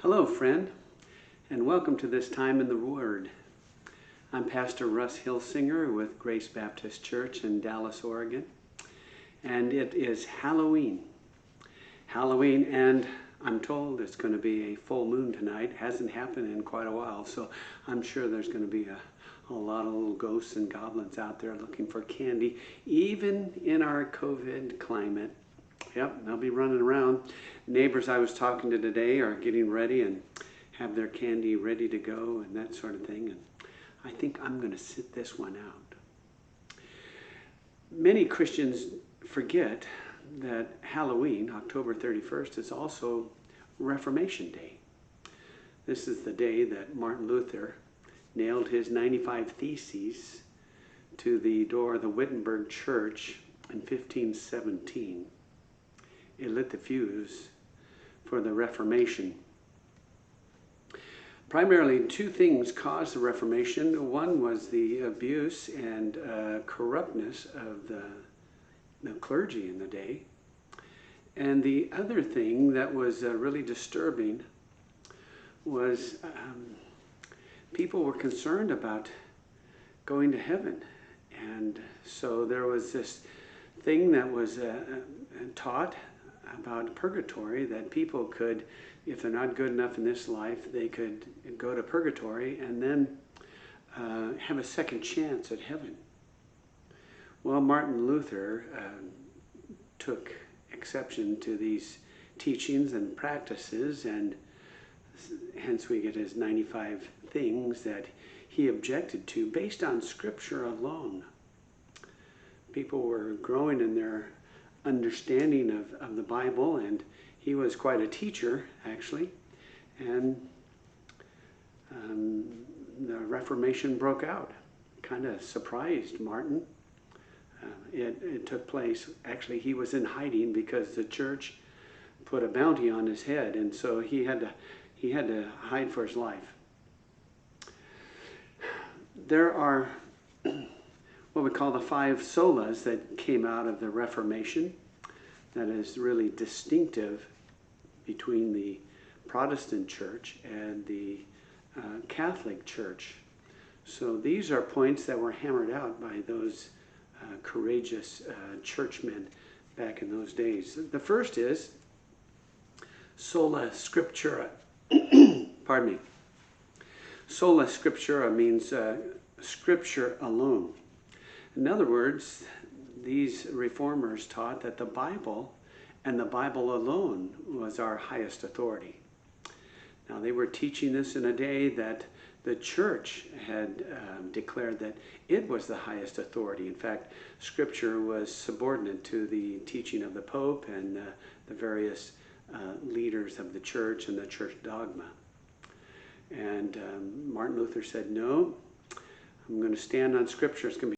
Hello, friend, and welcome to this time in the Word. I'm Pastor Russ Hilsinger with Grace Baptist Church in Dallas, Oregon, and it is Halloween. And I'm told it's going to be a full moon tonight. It hasn't happened in quite a while, so I'm sure there's going to be a lot of little ghosts and goblins out there looking for candy, even in our COVID climate. Yep, they'll be running around. Neighbors I was talking to today are getting ready and have their candy ready to go and that sort of thing. And I think I'm going to sit this one out. Many Christians forget that Halloween, October 31st, is also Reformation Day. This is the day that Martin Luther nailed his 95 Theses to the door of the Wittenberg Church in 1517. It lit the fuse for the Reformation. Primarily, two things caused the Reformation. One was the abuse and corruptness of the clergy in the day. And the other thing that was really disturbing was people were concerned about going to heaven. And so there was this thing that was taught about purgatory, that people could, if they're not good enough in this life, they could go to purgatory and then have a second chance at heaven. Well, Martin Luther took exception to these teachings and practices, and hence we get his 95 things that he objected to based on Scripture alone. People were growing in their understanding of the Bible, and he was quite a teacher, actually, and the Reformation broke out. Kind of surprised Martin. It took place, actually he was in hiding because the church put a bounty on his head, and so he had to hide for his life. There are what we call the 5 solas that came out of the Reformation that is really distinctive between the Protestant church and the Catholic church. So these are points that were hammered out by those courageous churchmen back in those days. The first is Sola Scriptura. Pardon me. Sola Scriptura means Scripture alone. In other words, these reformers taught that the Bible and the Bible alone was our highest authority. Now, they were teaching this in a day that the church had declared that it was the highest authority. In fact, Scripture was subordinate to the teaching of the Pope and the various leaders of the church and the church dogma. And Martin Luther said, no, I'm going to stand on Scripture. It's going to be